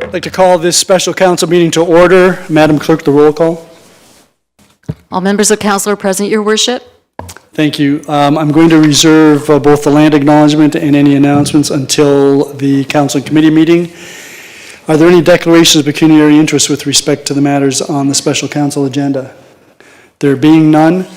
I'd like to call this special council meeting to order. Madam Clerk, the roll call. All members of council are present, Your Worship. Thank you. I'm going to reserve both the land acknowledgement and any announcements until the council and committee meeting. Are there any declarations of pecuniary interest with respect to the matters on the special council agenda? There being none,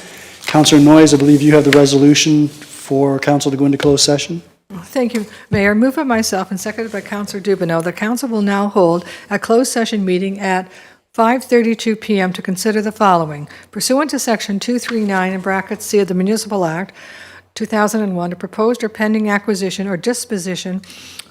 Councillor Noyes, I believe you have the resolution for council to go into closed session. Thank you, Mayor. Moved by myself and seconded by Councillor Dubanow. The council will now hold a closed session meeting at 5:32 p.m. to consider the following. Pursuant to Section 239 in brackets C of the Municipal Act 2001, a proposed or pending acquisition or disposition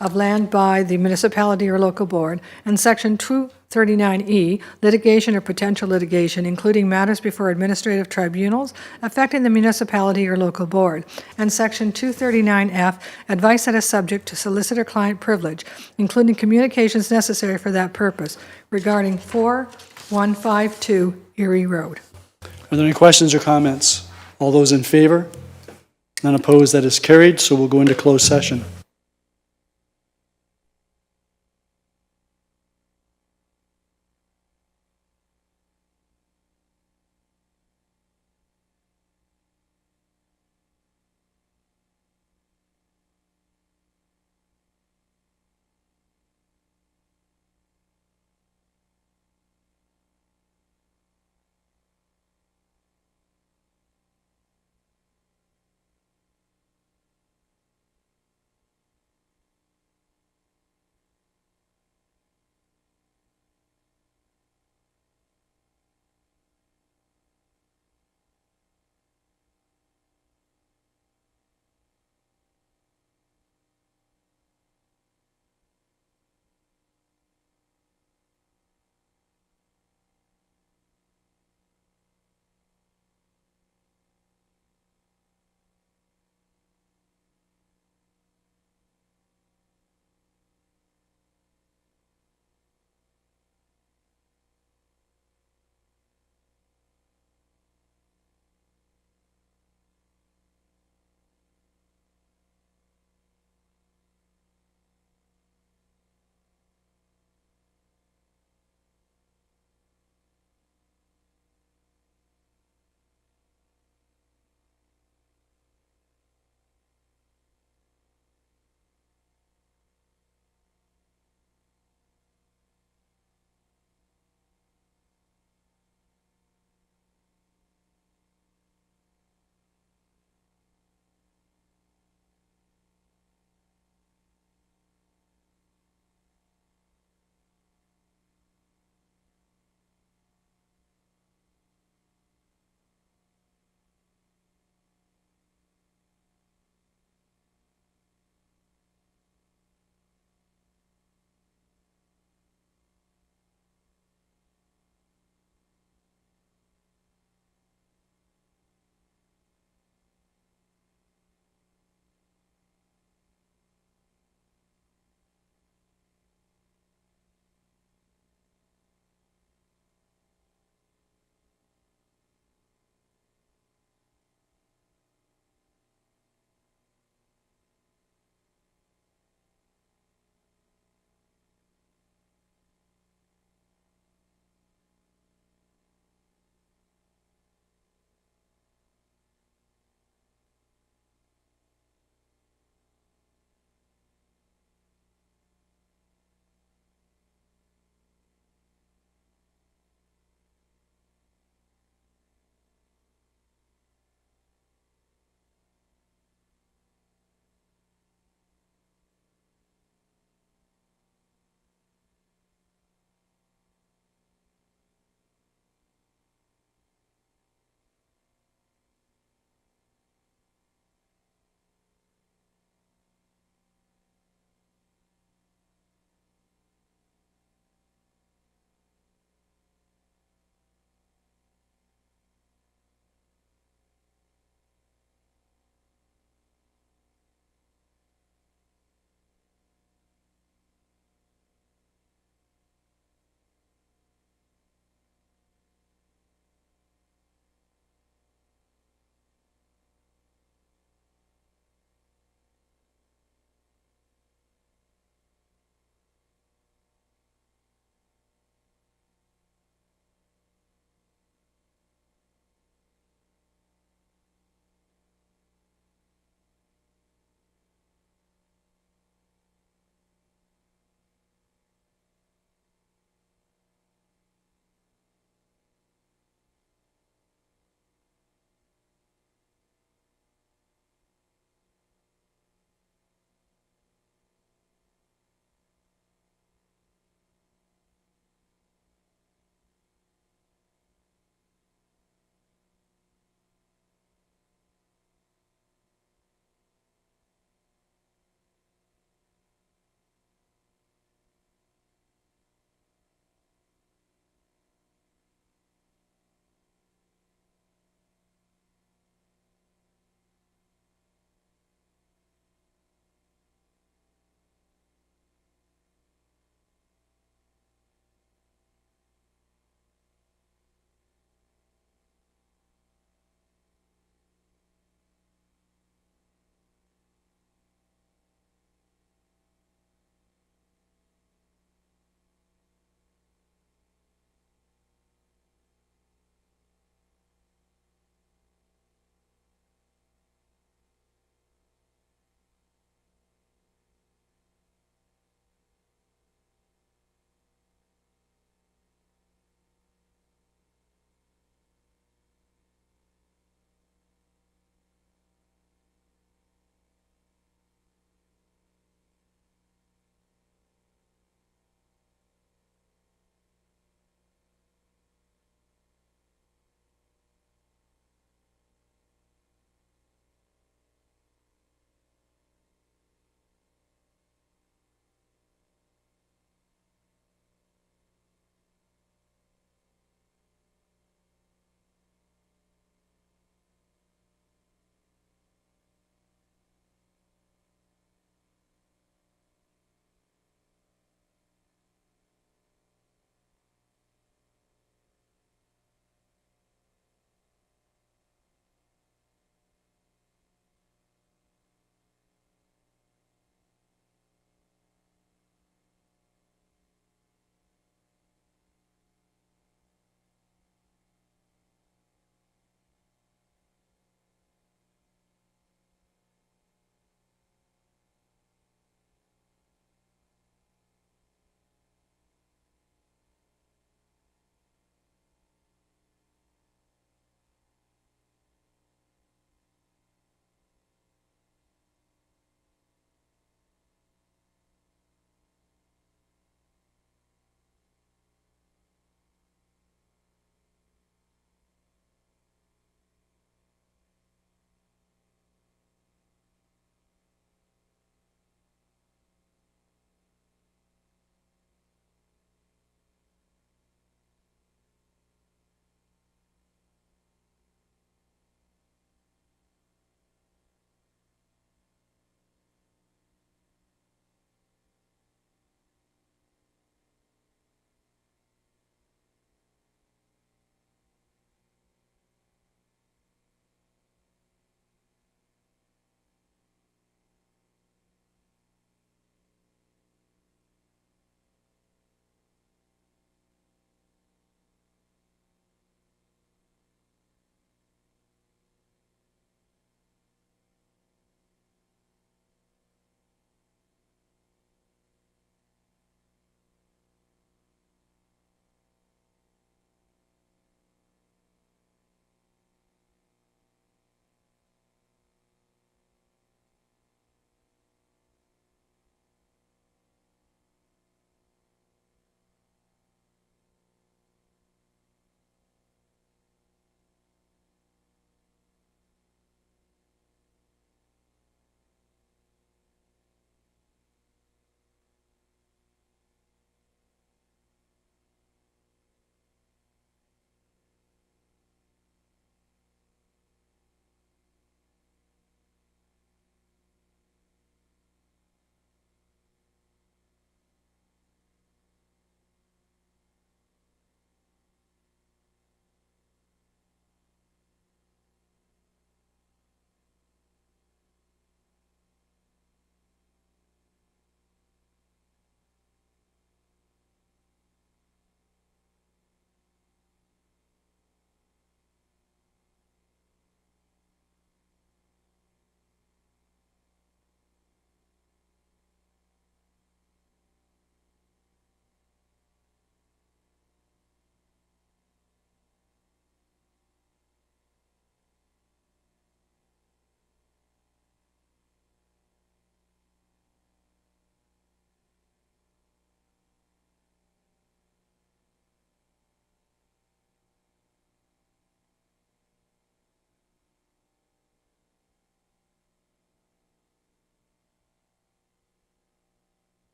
of land by the municipality or local board, and Section 239E, litigation or potential litigation, including matters before administrative tribunals affecting the municipality or local board, and Section 239F, advice that is subject to solicitor-client privilege, including communications necessary for that purpose, regarding 4152 Erie Road. Are there any questions or comments? All those in favor? None opposed, that is carried, so we'll go into closed session.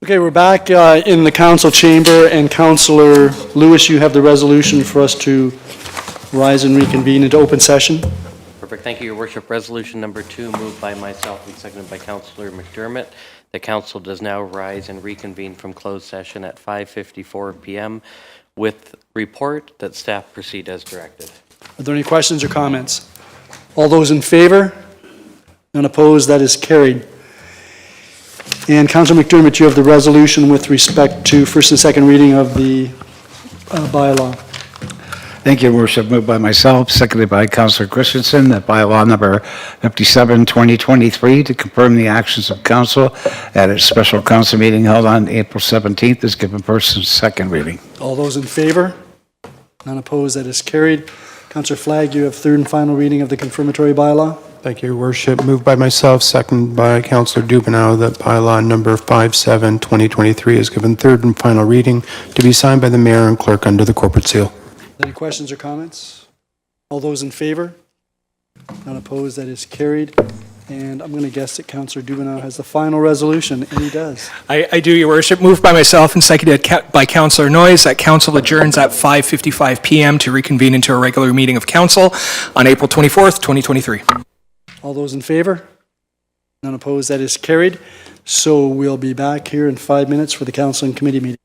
Okay, we're back in the council chamber, and Councillor Lewis, you have the resolution for us to rise and reconvene into open session. Perfect. Thank you, Your Worship. Resolution number 2, moved by myself and seconded by Councillor McDermott. The council does now rise and reconvene from closed session at 5:54 p.m. with report that staff proceed as directed. Are there any questions or comments? All those in favor? None opposed? That is carried. And Councillor McDermott, you have the resolution with respect to first and second reading of the bylaw. Thank you, Your Worship. Moved by myself, seconded by Councillor Christensen, that bylaw number 57, 2023, to confirm the actions of council at its special council meeting held on April 17th is given first and second reading. All those in favor? None opposed? That is carried. Councillor Flagg, you have third and final reading of the confirmatory bylaw. Thank you, Your Worship. Moved by myself, second by Councillor Dubanow, that bylaw number 57, 2023 is given third and final reading to be signed by the mayor and clerk under the corporate seal. Any questions or comments? All those in favor? None opposed? That is carried. And I'm going to guess that Councillor Dubanow has the final resolution, and he does. I do, Your Worship. Moved by myself and seconded by Councillor Noyes that council adjourns at 5:55 p.m. to reconvene into a regular meeting of council on April 24th, 2023. All those in favor? None opposed? That is carried. So we'll be back here in 5 minutes for the council and committee meeting.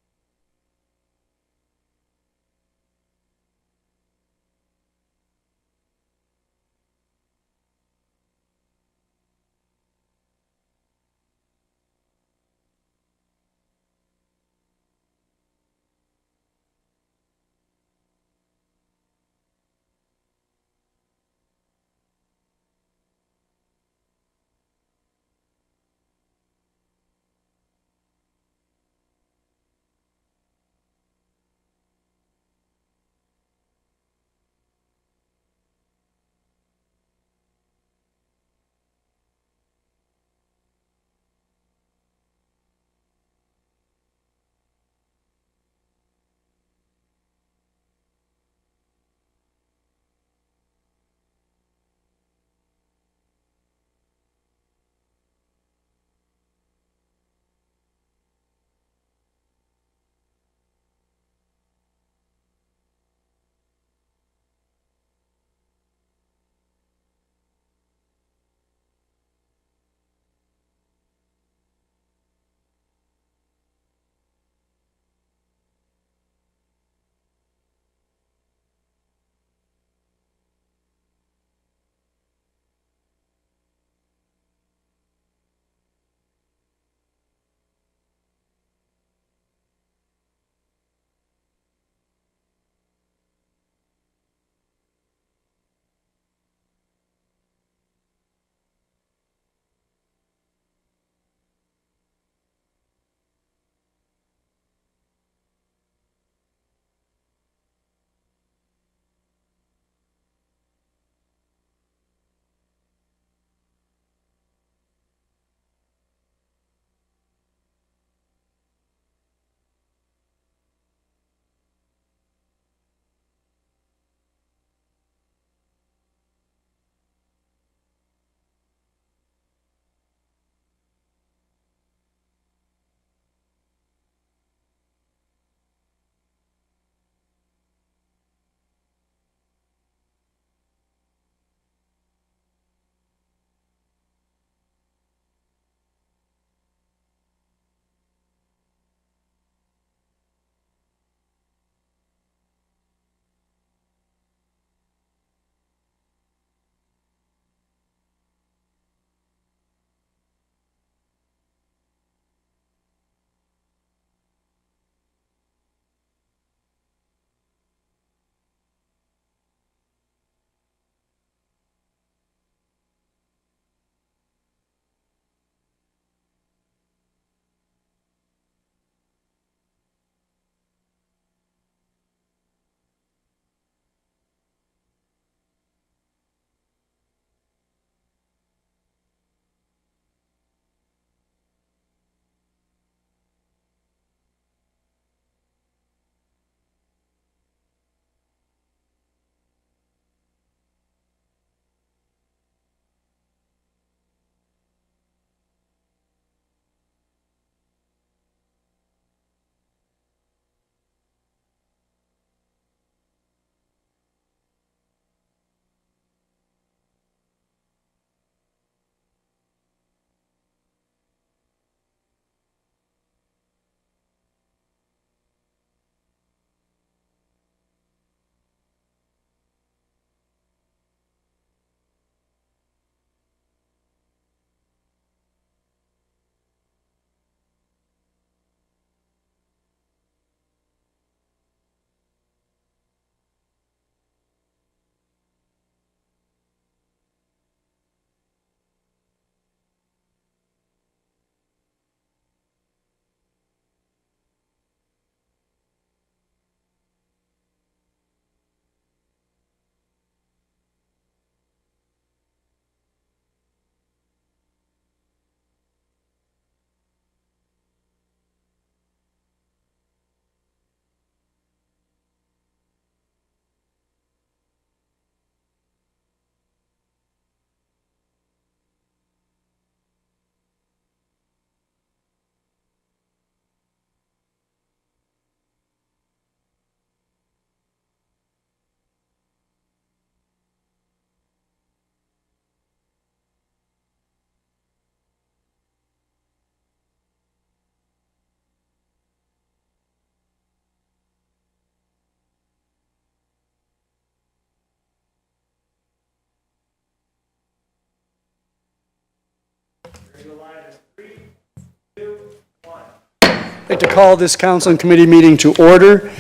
I'd like to call this council and committee meeting to order.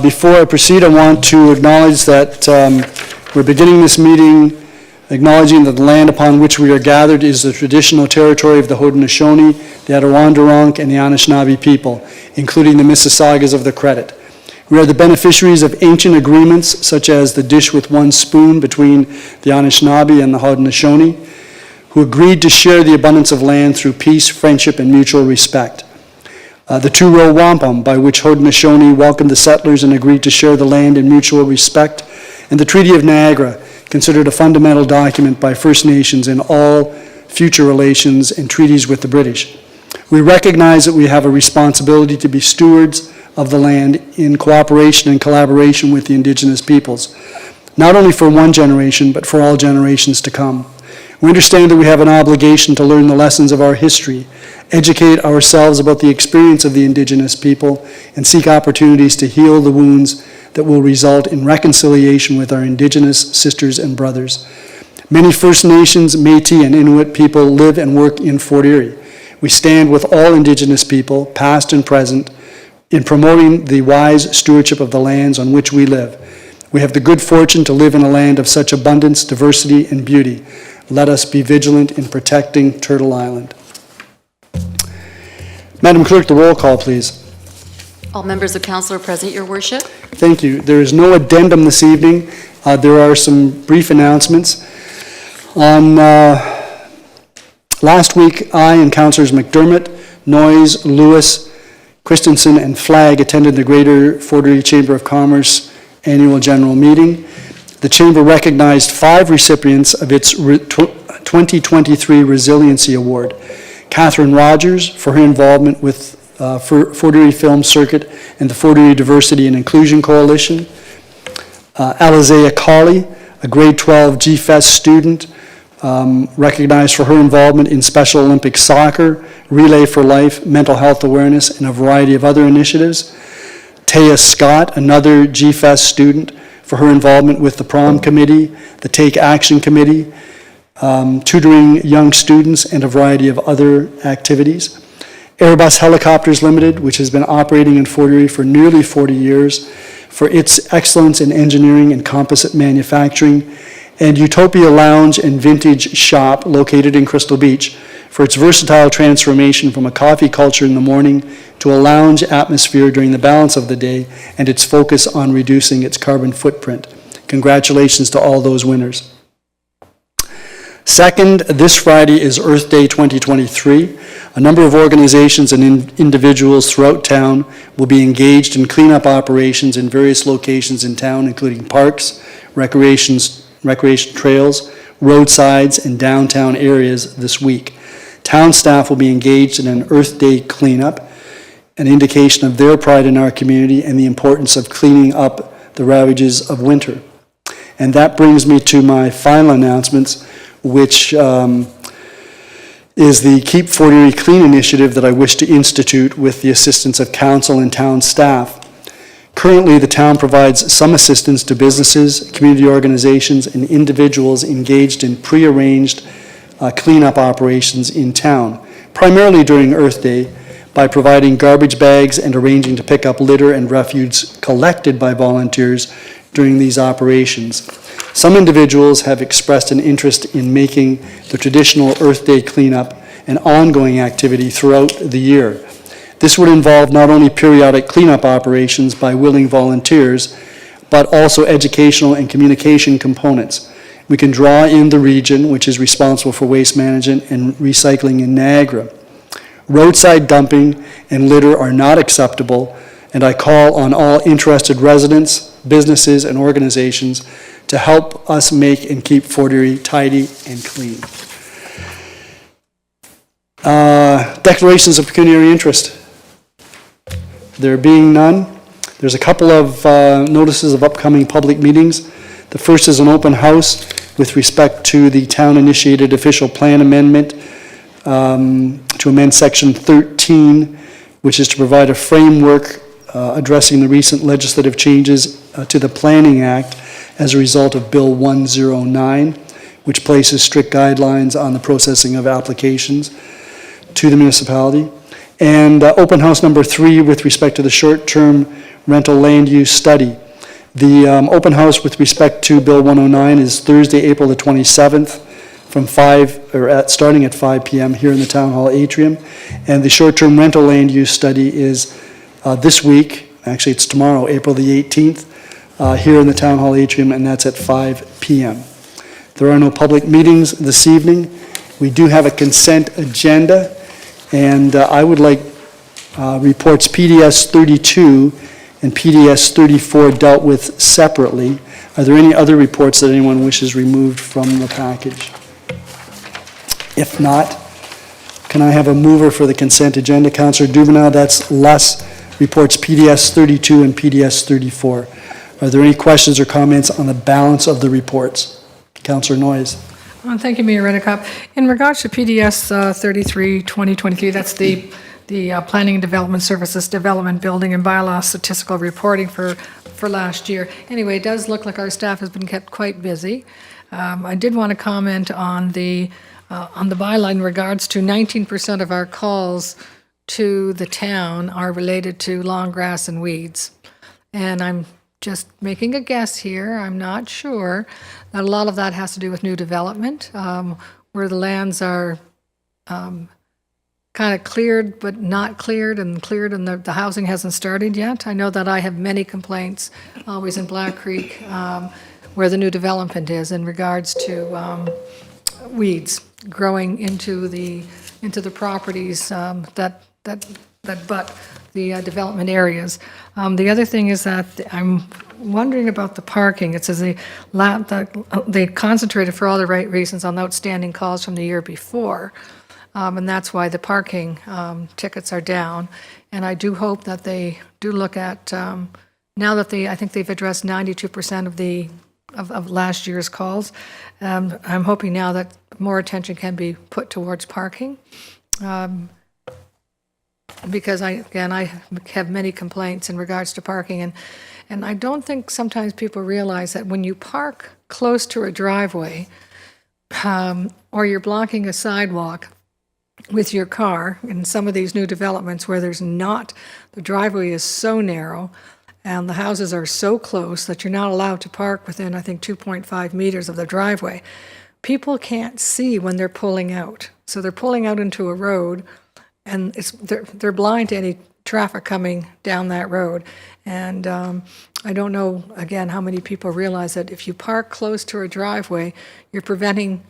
Before I proceed, I want to acknowledge that we're beginning this meeting acknowledging that the land upon which we are gathered is the traditional territory of the Haudenosaunee, the Adirondack, and the Anishinaabe people, including the Mississaugas of the Credit. We are the beneficiaries of ancient agreements, such as the dish with one spoon between the Anishinaabe and the Haudenosaunee, who agreed to share the abundance of land through peace, friendship, and mutual respect. The two-row wampum, by which Haudenosaunee welcomed the settlers and agreed to share the land in mutual respect, and the Treaty of Niagara, considered a fundamental document by First Nations in all future relations and treaties with the British. We recognize that we have a responsibility to be stewards of the land in cooperation and collaboration with the Indigenous peoples, not only for one generation, but for all generations to come. We understand that we have an obligation to learn the lessons of our history, educate ourselves about the experience of the Indigenous people, and seek opportunities to heal the wounds that will result in reconciliation with our Indigenous sisters and brothers. Many First Nations, Métis, and Inuit people live and work in Fort Erie. We stand with all Indigenous people, past and present, in promoting the wise stewardship of the lands on which we live. We have the good fortune to live in a land of such abundance, diversity, and beauty. Let us be vigilant in protecting Turtle Island. Madam Clerk, the roll call, please. All members of council are present, your worship. Thank you. There is no addendum this evening. There are some brief announcements. On last week, I and Councillors McDermott, Noyes, Lewis, Christensen, and Flagg attended the Greater Fort Erie Chamber of Commerce Annual General Meeting. The Chamber recognized 5 recipients of its 2023 Resiliency Award. Catherine Rogers for her involvement with Fort Erie Film Circuit and the Fort Erie Diversity and Inclusion Coalition. Alizea Colley, a grade 12 GFES student, recognized for her involvement in Special Olympics soccer, Relay for Life, mental health awareness, and a variety of other initiatives. Taya Scott, another GFES student, for her involvement with the Prom Committee, the Take Action Committee, tutoring young students, and a variety of other activities. Airbus Helicopters Limited, which has been operating in Fort Erie for nearly 40 years, for its excellence in engineering and composite manufacturing, and Utopia Lounge and Vintage Shop, located in Crystal Beach, for its versatile transformation from a coffee culture in the morning to a lounge atmosphere during the balance of the day, and its focus on reducing its carbon footprint. Congratulations to all those winners. Second, this Friday is Earth Day 2023. A number of organizations and individuals throughout town will be engaged in cleanup operations in various locations in town, including parks, recreation trails, roadsides, and downtown areas this week. Town staff will be engaged in an Earth Day cleanup, an indication of their pride in our community and the importance of cleaning up the ravages of winter. And that brings me to my final announcements, which is the Keep Fort Erie Clean initiative that I wish to institute with the assistance of council and town staff. Currently, the town provides some assistance to businesses, community organizations, and individuals engaged in prearranged cleanup operations in town, primarily during Earth Day, by providing garbage bags and arranging to pick up litter and refuse collected by volunteers during these operations. Some individuals have expressed an interest in making the traditional Earth Day cleanup an ongoing activity throughout the year. This would involve not only periodic cleanup operations by willing volunteers, but also educational and communication components. We can draw in the region, which is responsible for waste management and recycling in Niagara. Roadside dumping and litter are not acceptable, and I call on all interested residents, businesses, and organizations to help us make and keep Fort Erie tidy and clean. Declarations of pecuniary interest. There being none, there's a couple of notices of upcoming public meetings. The first is an open house with respect to the town-initiated official plan amendment to amend Section 13, which is to provide a framework addressing the recent legislative changes to the Planning Act as a result of Bill 109, which places strict guidelines on the processing of applications to the municipality. And open house number 3 with respect to the short-term rental land use study. The open house with respect to Bill 109 is Thursday, April the 27th, from starting at 5 p.m. here in the Town Hall atrium. And the short-term rental land use study is this week, actually it's tomorrow, April the 18th, here in the Town Hall atrium, and that's at 5 p.m. There are no public meetings this evening. We do have a consent agenda, and I would like reports PDS 32 and PDS 34 dealt with separately. Are there any other reports that anyone wishes removed from the package? If not, can I have a mover for the consent agenda? Councillor Dubanow, that's less reports PDS 32 and PDS 34. Are there any questions or comments on the balance of the reports? Councillor Noyes. Thank you, Mayor Redekop. In regards to PDS 33, 2023, that's the Planning and Development Services Development Building and Bylaw Statistical Reporting for last year. Anyway, it does look like our staff has been kept quite busy. I did want to comment on the bylaw in regards to 19% of our calls to the town are related to long grass and weeds. And I'm just making a guess here, I'm not sure, that a lot of that has to do with new development, where the lands are kind of cleared but not cleared, and the housing hasn't started yet. I know that I have many complaints, always in Black Creek, where the new development is in regards to weeds growing into the properties that butt the development areas. The other thing is that I'm wondering about the parking. It says they concentrated for all the right reasons on outstanding calls from the year before, and that's why the parking tickets are down. And I do hope that they do look at, now that I think they've addressed 92% of last year's calls. I'm hoping now that more attention can be put towards parking. Because I have many complaints in regards to parking, and I don't think sometimes people realize that when you park close to a driveway, or you're blocking a sidewalk with your car in some of these new developments where the driveway is so narrow and the houses are so close that you're not allowed to park within, I think, 2.5 meters of the driveway. People can't see when they're pulling out. So they're pulling out into a road, and they're blind to any traffic coming down that road. And I don't know, again, how many people realize that if you park close to a driveway, you're preventing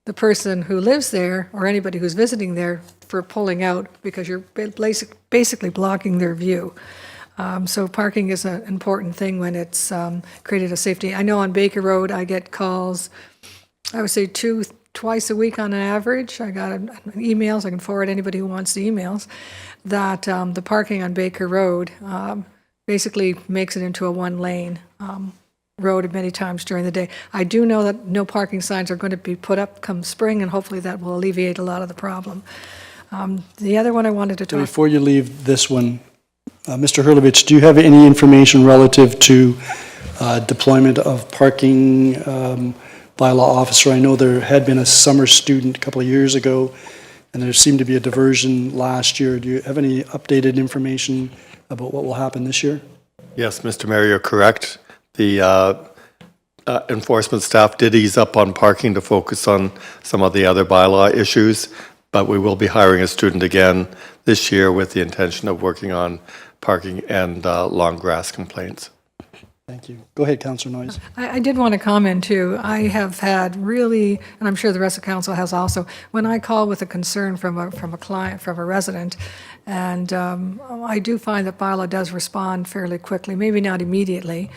the person who lives there or anybody who's visiting there for pulling out, because you're basically blocking their view. So parking is an important thing when it's created a safety. I know on Baker Road I get calls, I would say twice a week on an average. I got emails, I can forward anybody who wants the emails, that the parking on Baker Road basically makes it into a one-lane road many times during the day. I do know that no parking signs are going to be put up come spring, and hopefully that will alleviate a lot of the problem. The other one I wanted to talk... Before you leave this one, Mr. Hurlovich, do you have any information relative to deployment of parking bylaw officer? I know there had been a summer student a couple of years ago, and there seemed to be a diversion last year. Do you have any updated information about what will happen this year? Yes, Mr. Mayor, you're correct. The enforcement staff did ease up on parking to focus on some of the other bylaw issues, but we will be hiring a student again this year with the intention of working on parking and long grass complaints. Thank you. Go ahead, Councillor Noyes. I did want to comment too. I have had really, and I'm sure the rest of council has also, when I call with a concern from a client, from a resident, and I do find that bylaw does respond fairly quickly, maybe not immediately,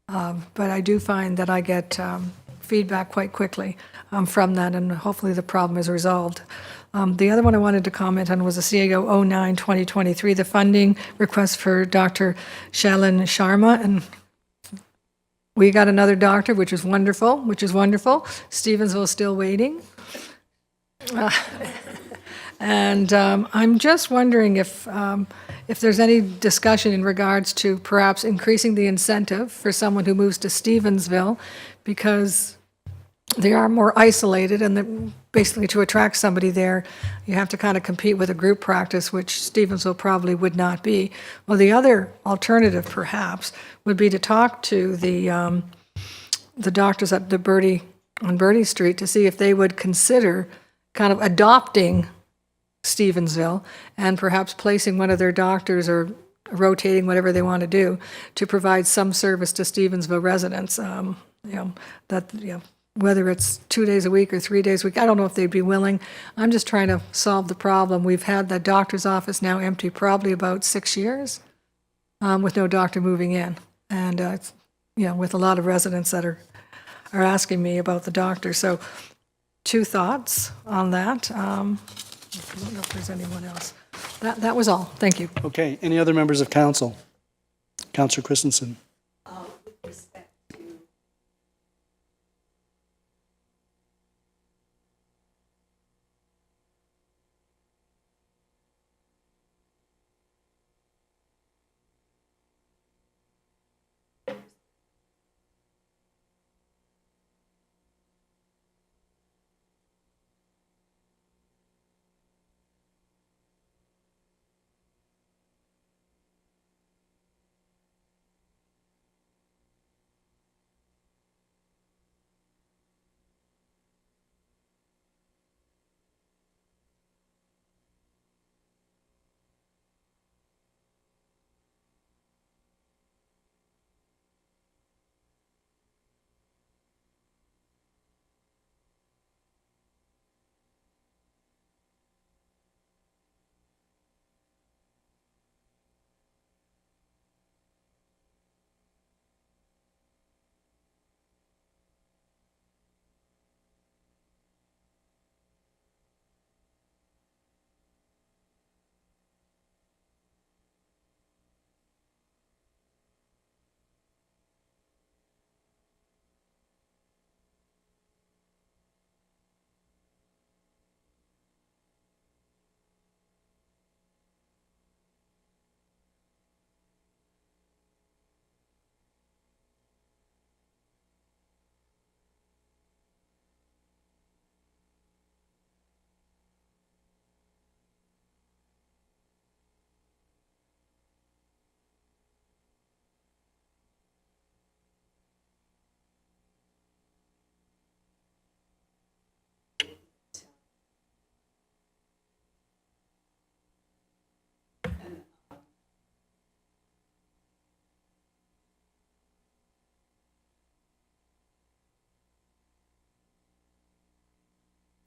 but I do find that I get feedback quite quickly from that, and hopefully the problem is resolved. The other one I wanted to comment on was the CAO 09-2023, the funding request for Dr. Shailin Sharma, and we got another doctor, which is wonderful, Stevensville is still waiting. And I'm just wondering if there's any discussion in regards to perhaps increasing the incentive for someone who moves to Stevensville, because they are more isolated, and basically to attract somebody there, you have to kind of compete with a group practice, which Stevensville probably would not be. Well, the other alternative, perhaps, would be to talk to the doctors at on Bertie Street to see if they would consider kind of adopting Stevensville and perhaps placing one of their doctors or rotating whatever they want to do to provide some service to Stevensville residents. Whether it's 2 days a week or 3 days a week, I don't know if they'd be willing. I'm just trying to solve the problem. We've had the doctor's office now empty probably about 6 years with no doctor moving in. And, with a lot of residents that are asking me about the doctor. So 2 thoughts on that. I don't know if there's anyone else. That was all. Thank you. Okay, any other members of council? Councillor Christensen.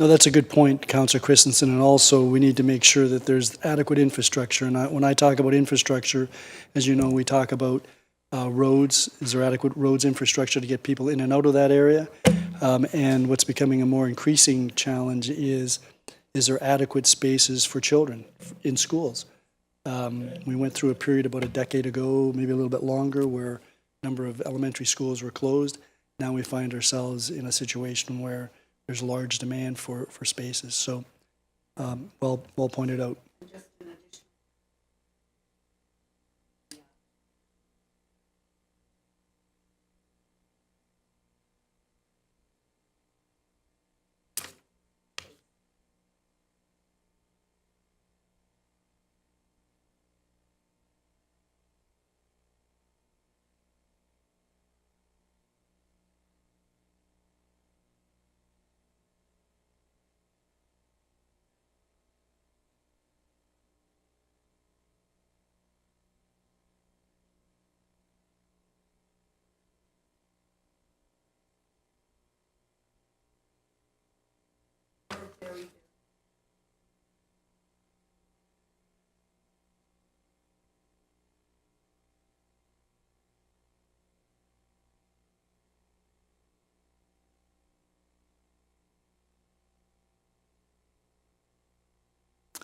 No, that's a good point, Councillor Christensen, and also we need to make sure that there's adequate infrastructure. And when I talk about infrastructure, as you know, we talk about roads. Is there adequate roads infrastructure to get people in and out of that area? And what's becoming a more increasing challenge is there adequate spaces for children in schools? We went through a period about a decade ago, maybe a little bit longer, where a number of elementary schools were closed. Now we find ourselves in a situation where there's large demand for spaces. So, well pointed out.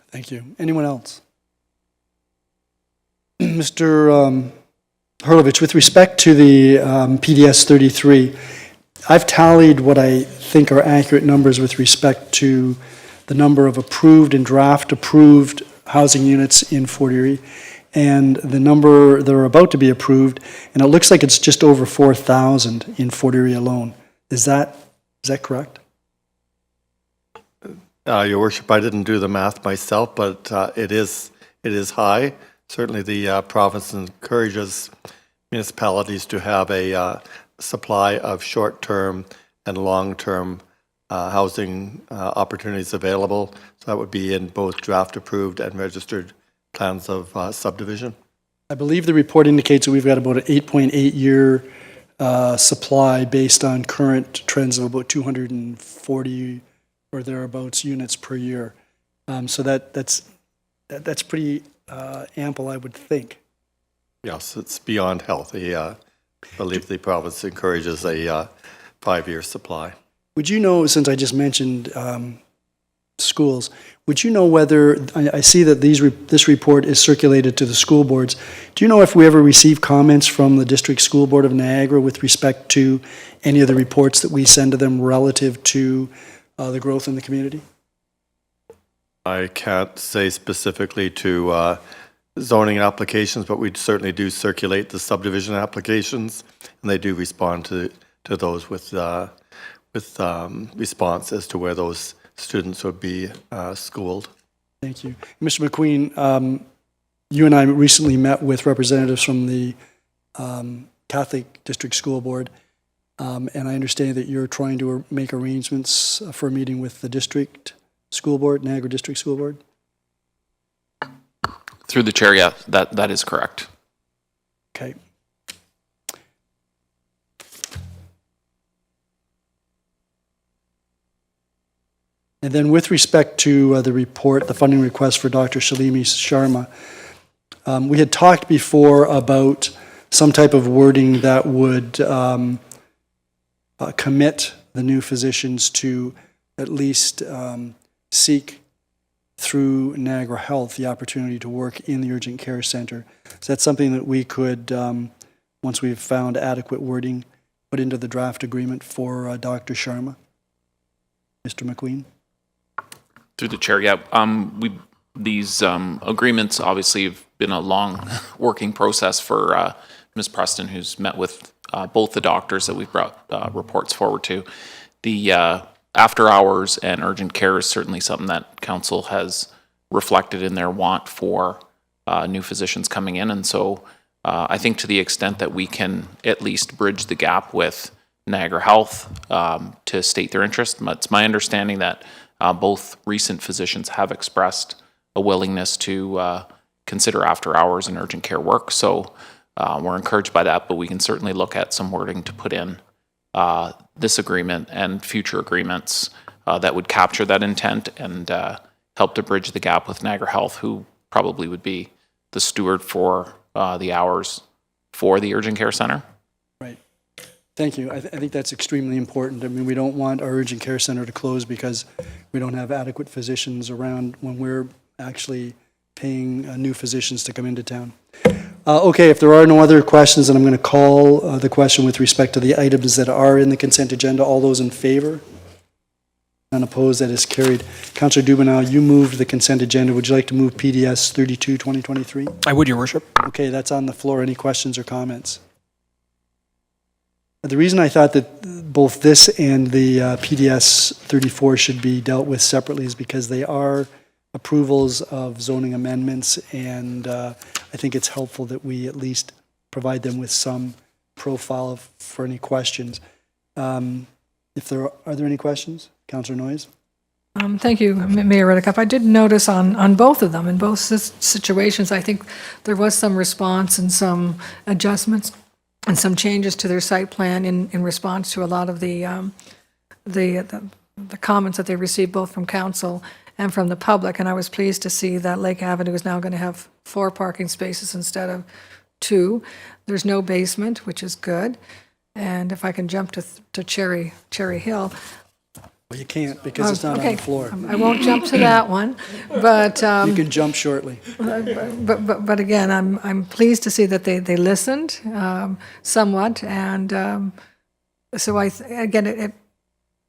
Thank you. Anyone else? Mr. Hurlovich, with respect to the PDS 33, I've tallied what I think are accurate numbers with respect to the number of approved and draft approved housing units in Fort Erie and the number that are about to be approved, and it looks like it's just over 4,000 in Fort Erie alone. Does that Is that correct? Your worship, I didn't do the math myself, but it is high. Certainly the province encourages municipalities to have a supply of short-term and long-term housing opportunities available. So that would be in both draft-approved and registered plans of subdivision. I believe the report indicates that we've got about an 8.8-year supply based on current trends of about 240 or thereabouts units per year. So that's pretty ample, I would think. Yes, it's beyond healthy. I believe the province encourages a 5-year supply. Would you know, since I just mentioned schools, would you know whether, I see that this report is circulated to the school boards. Do you know if we ever receive comments from the District School Board of Niagara with respect to any of the reports that we send to them relative to the growth in the community? I can't say specifically to zoning applications, but we certainly do circulate the subdivision applications, and they do respond to those with response as to where those students would be schooled. Thank you. Mr. McQueen, you and I recently met with representatives from the Catholic District School Board, and I understand that you're trying to make arrangements for a meeting with the District School Board, Niagara District School Board? Through the chair, yeah, that is correct. Okay. And then with respect to the report, the funding request for Dr. Shalimi Sharma, we had talked before about some type of wording that would commit the new physicians to at least seek through Niagara Health the opportunity to work in the urgent care center. Is that something that we could, once we've found adequate wording, put into the draft agreement for Dr. Sharma? Mr. McQueen? Through the chair, yeah. These agreements obviously have been a long working process for Ms. Preston, who's met with both the doctors that we've brought reports forward to. The after hours and urgent care is certainly something that council has reflected in their want for new physicians coming in. And so I think to the extent that we can at least bridge the gap with Niagara Health to state their interest, it's my understanding that both recent physicians have expressed a willingness to consider after hours and urgent care work. So we're encouraged by that, but we can certainly look at some wording to put in this agreement and future agreements that would capture that intent and help to bridge the gap with Niagara Health, who probably would be the steward for the hours for the urgent care center. Right. Thank you. I think that's extremely important. I mean, we don't want our urgent care center to close because we don't have adequate physicians around when we're actually paying new physicians to come into town. Okay, if there are no other questions, then I'm going to call the question with respect to the items that are in the consent agenda. All those in favor? None opposed, that is carried. Councillor Dubanow, you moved the consent agenda. Would you like to move PDS 32, 2023? I would, Your Worship. Okay, that's on the floor. Any questions or comments? The reason I thought that both this and the PDS 34 should be dealt with separately is because they are approvals of zoning amendments, and I think it's helpful that we at least provide them with some profile for any questions. If there are there any questions? Councillor Noyes? Thank you, Mayor Redekop. I did notice on both of them, in both situations, I think there was some response and some adjustments and some changes to their site plan in response to a lot of the comments that they received both from council and from the public. And I was pleased to see that Lake Avenue is now going to have 4 parking spaces instead of 2. There's no basement, which is good. And if I can jump to Cherry Hill. Well, you can't because it's not on the floor. I won't jump to that one, but You can jump shortly. but again, I'm pleased to see that they listened somewhat, and so again it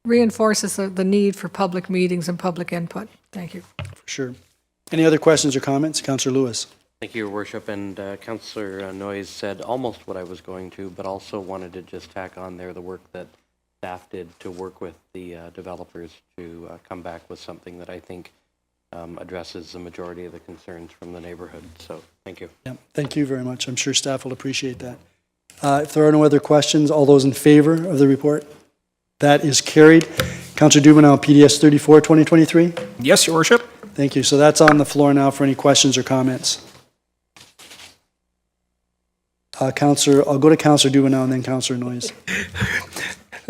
reinforces the need for public meetings and public input. Thank you. For sure. Any other questions or comments? Councillor Lewis? Thank you, Your Worship, and Councillor Noyes said almost what I was going to, but also wanted to just tack on there the work that staff did to work with the developers to come back with something that I think addresses the majority of the concerns from the neighborhood. So thank you. Yeah, thank you very much. I'm sure staff will appreciate that. If there are no other questions, all those in favor of the report? That is carried. Councillor Dubanow, PDS 34, 2023? Yes, Your Worship. Thank you. So that's on the floor now for any questions or comments. Councillor, I'll go to Councillor Dubanow and then Councillor Noyes.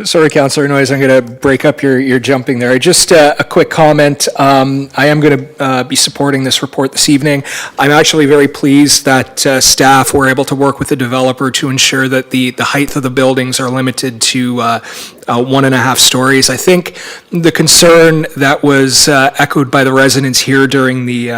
Sorry, Councillor Noyes, I'm going to break up your jumping there. Just a quick comment. I am going to be supporting this report this evening. I'm actually very pleased that staff were able to work with the developer to ensure that the height of the buildings are limited to 1.5 stories. I think the concern that was echoed by the residents here during the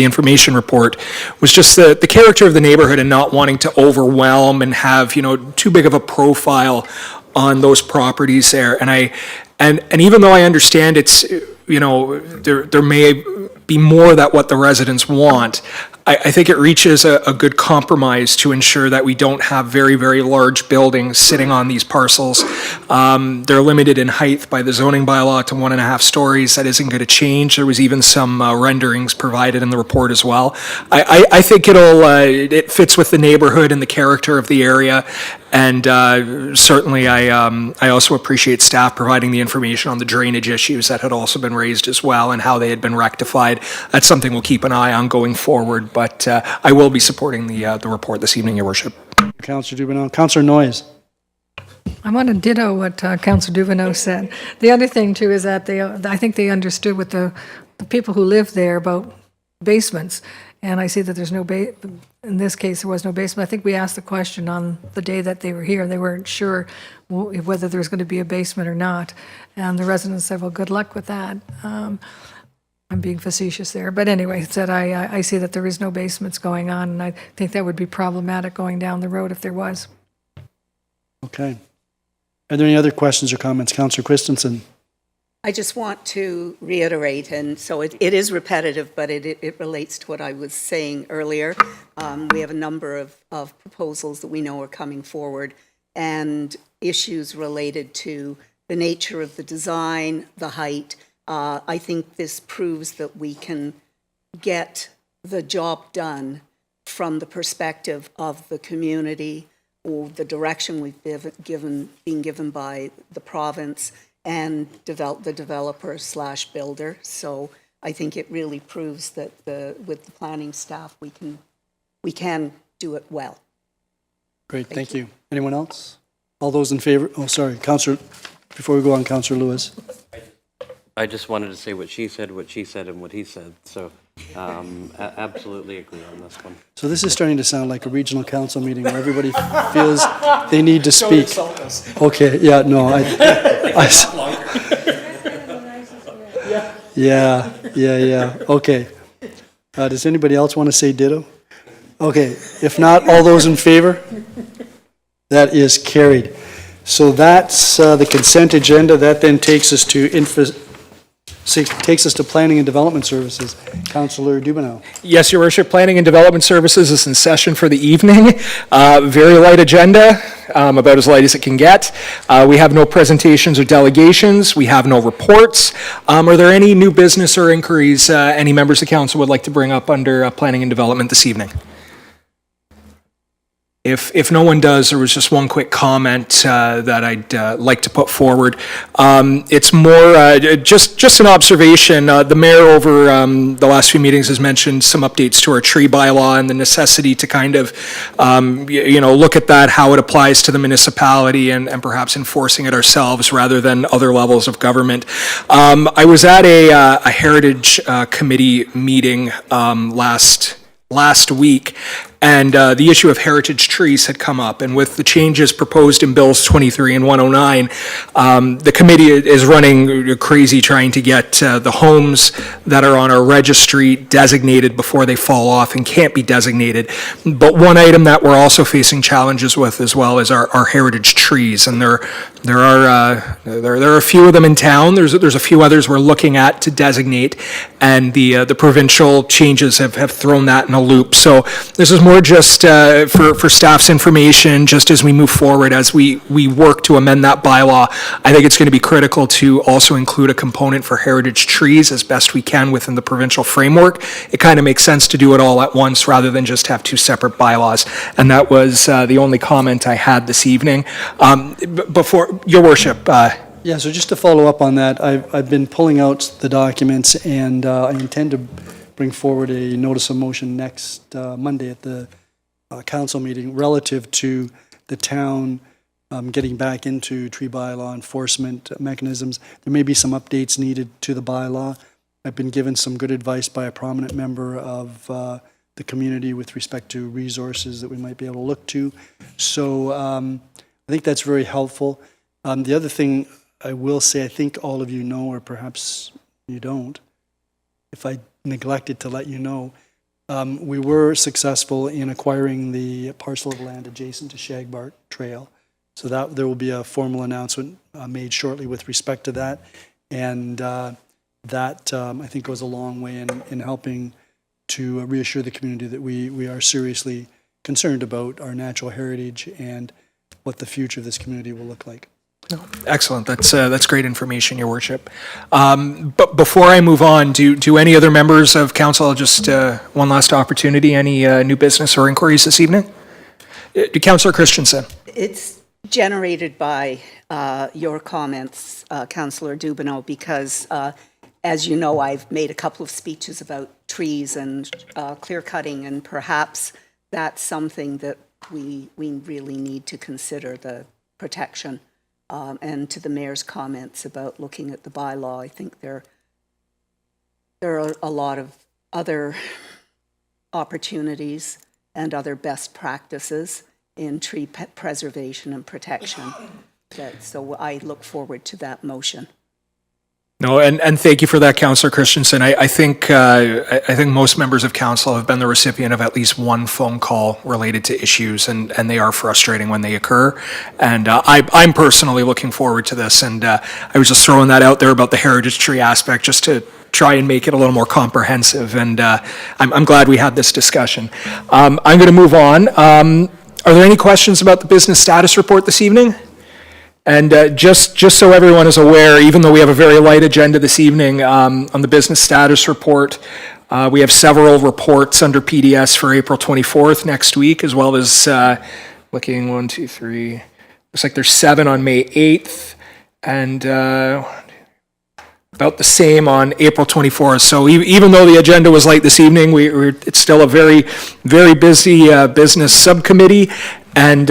information report was just the character of the neighborhood and not wanting to overwhelm and have, too big of a profile on those properties there. And even though I understand it's, there may be more that what the residents want, I think it reaches a good compromise to ensure that we don't have very, very large buildings sitting on these parcels. They're limited in height by the zoning bylaw to 1.5 stories. That isn't going to change. There was even some renderings provided in the report as well. I think it fits with the neighborhood and the character of the area. And certainly I also appreciate staff providing the information on the drainage issues that had also been raised as well and how they had been rectified. That's something we'll keep an eye on going forward, but I will be supporting the report this evening, Your Worship. Councillor Dubanow. Councillor Noyes. I want to ditto what Councillor Dubanow said. The other thing, too, is that I think they understood with the people who live there about basements. And I see that there's in this case, there was no basement. I think we asked the question on the day that they were here. They weren't sure whether there was going to be a basement or not. And the residents said, well, good luck with that. I'm being facetious there. But anyway, said I see that there is no basements going on, and I think that would be problematic going down the road if there was. Okay. Are there any other questions or comments? Councillor Christensen. I just want to reiterate, and so it is repetitive, but it relates to what I was saying earlier. We have a number of proposals that we know are coming forward and issues related to the nature of the design, the height. I think this proves that we can get the job done from the perspective of the community or the direction we've been given by the province and the developer/builder. So I think it really proves that with the planning staff, we can do it well. Great, thank you. Anyone else? All those in favor? Oh, sorry, Councillor, before we go on, Councillor Lewis. I just wanted to say what she said, and what he said. So absolutely agree on this one. So this is starting to sound like a regional council meeting where everybody feels they need to speak. Okay, yeah, no, Yeah, okay. Does anybody else want to say ditto? Okay, if not, all those in favor? That is carried. So that's the consent agenda. That then takes us to Planning and Development Services. Councillor Dubanow. Yes, Your Worship, Planning and Development Services is in session for the evening. Very light agenda, about as light as it can get. We have no presentations or delegations. We have no reports. Are there any new business or inquiries any members of council would like to bring up under Planning and Development this evening? If no one does, there was just one quick comment that I'd like to put forward. It's more just an observation. The mayor over the last few meetings has mentioned some updates to our tree bylaw and the necessity to kind of look at that, how it applies to the municipality, and perhaps enforcing it ourselves rather than other levels of government. I was at a Heritage Committee meeting last week, and the issue of heritage trees had come up. And with the changes proposed in Bills 23 and 109, the committee is running crazy trying to get the homes that are on our registry designated before they fall off and can't be designated. But one item that we're also facing challenges with as well is our heritage trees. And there are a few of them in town. There's a few others we're looking at to designate, and the provincial changes have thrown that in a loop. So this is more more just for staff's information, just as we move forward, as we work to amend that bylaw, I think it's going to be critical to also include a component for heritage trees as best we can within the provincial framework. It kind of makes sense to do it all at once rather than just have two separate bylaws. And that was the only comment I had this evening. Before, Your Worship, Yeah, so just to follow up on that, I've been pulling out the documents, and I intend to bring forward a notice of motion next Monday at the council meeting relative to the town getting back into tree bylaw enforcement mechanisms. There may be some updates needed to the bylaw. I've been given some good advice by a prominent member of the community with respect to resources that we might be able to look to. So I think that's very helpful. The other thing I will say, I think all of you know, or perhaps you don't, if I neglected to let you know, we were successful in acquiring the parcel of land adjacent to Shagbark Trail. So that there will be a formal announcement made shortly with respect to that. And that, I think, goes a long way in helping to reassure the community that we are seriously concerned about our natural heritage and what the future of this community will look like. excellent. That's great information, Your Worship. But before I move on, do any other members of council, just one last opportunity, any new business or inquiries this evening? Councillor Christensen. It's generated by your comments, Councillor Dubanow, because as you know, I've made a couple of speeches about trees and clear cutting, and perhaps that's something that we really need to consider, the protection. And to the mayor's comments about looking at the bylaw, I think there are a lot of other opportunities and other best practices in tree preservation and protection. So I look forward to that motion. No, and thank you for that, Councillor Christensen. I think most members of council have been the recipient of at least one phone call related to issues, and they are frustrating when they occur. And I'm personally looking forward to this, and I was just throwing that out there about the heritage tree aspect just to try and make it a little more comprehensive, and I'm glad we had this discussion. I'm going to move on. Are there any questions about the business status report this evening? And just so everyone is aware, even though we have a very light agenda this evening on the business status report, we have several reports under PDS for April 24th next week, as well as looking 1, 2, 3. Looks like there's 7 on May 8th, and about the same on April 24th. So even though the agenda was light this evening, it's still a very, very busy business subcommittee, and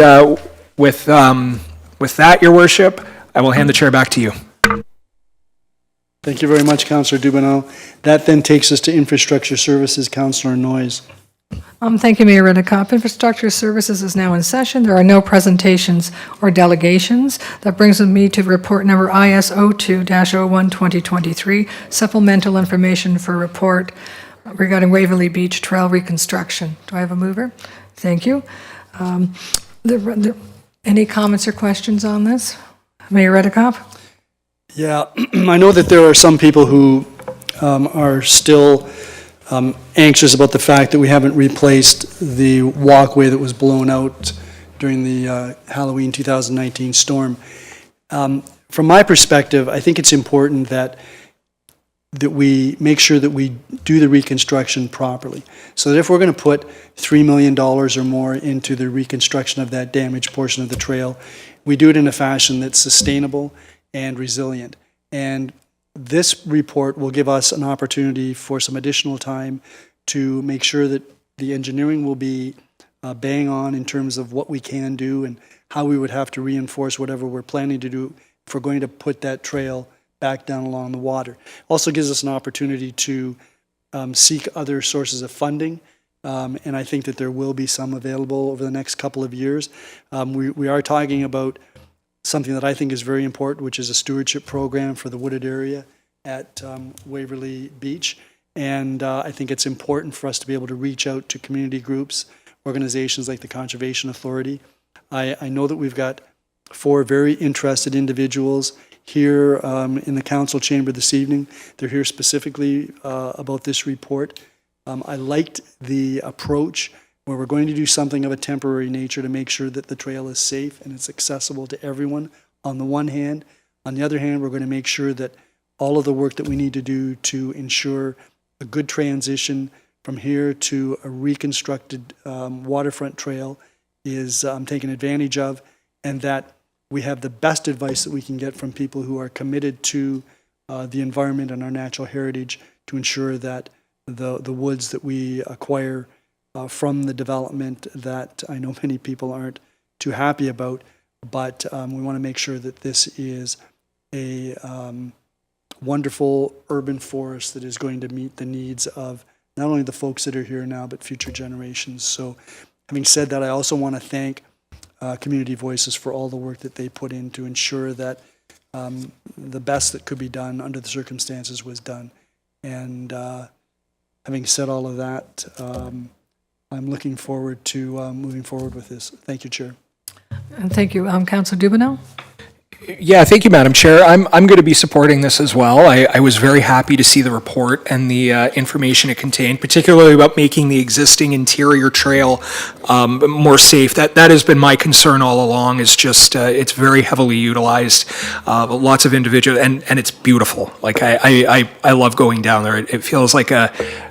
with that, Your Worship, I will hand the chair back to you. Thank you very much, Councillor Dubanow. That then takes us to Infrastructure Services, Councillor Noyes. Thank you, Mayor Redekop. Infrastructure Services is now in session. There are no presentations or delegations. That brings me to report number IS02-01 2023, supplemental information for report regarding Waverly Beach Trail reconstruction. Do I have a mover? Thank you. Any comments or questions on this? Mayor Redekop? Yeah, I know that there are some people who are still anxious about the fact that we haven't replaced the walkway that was blown out during the Halloween 2019 storm. From my perspective, I think it's important that we make sure that we do the reconstruction properly. So that if we're going to put $3 million or more into the reconstruction of that damaged portion of the trail, we do it in a fashion that's sustainable and resilient. And this report will give us an opportunity for some additional time to make sure that the engineering will be bang on in terms of what we can do and how we would have to reinforce whatever we're planning to do if we're going to put that trail back down along the water. Also gives us an opportunity to seek other sources of funding, and I think that there will be some available over the next couple of years. We are talking about something that I think is very important, which is a stewardship program for the wooded area at Waverly Beach, and I think it's important for us to be able to reach out to community groups, organizations like the Conservation Authority. I know that we've got 4 very interested individuals here in the council chamber this evening. They're here specifically about this report. I liked the approach where we're going to do something of a temporary nature to make sure that the trail is safe and it's accessible to everyone on the one hand. On the other hand, we're going to make sure that all of the work that we need to do to ensure a good transition from here to a reconstructed waterfront trail is taken advantage of, and that we have the best advice that we can get from people who are committed to the environment and our natural heritage to ensure that the woods that we acquire from the development that I know many people aren't too happy about, but we want to make sure that this is a wonderful urban forest that is going to meet the needs of not only the folks that are here now, but future generations. So having said that, I also want to thank Community Voices for all the work that they put in to ensure that the best that could be done under the circumstances was done. And having said all of that, I'm looking forward to moving forward with this. Thank you, Chair. And thank you. Councillor Dubanow? Yeah, thank you, Madam Chair. I'm going to be supporting this as well. I was very happy to see the report and the information it contained, particularly about making the existing interior trail more safe. That has been my concern all along. Is just it's very heavily utilized, lots of individual, and it's beautiful. Like I love going down there. It feels like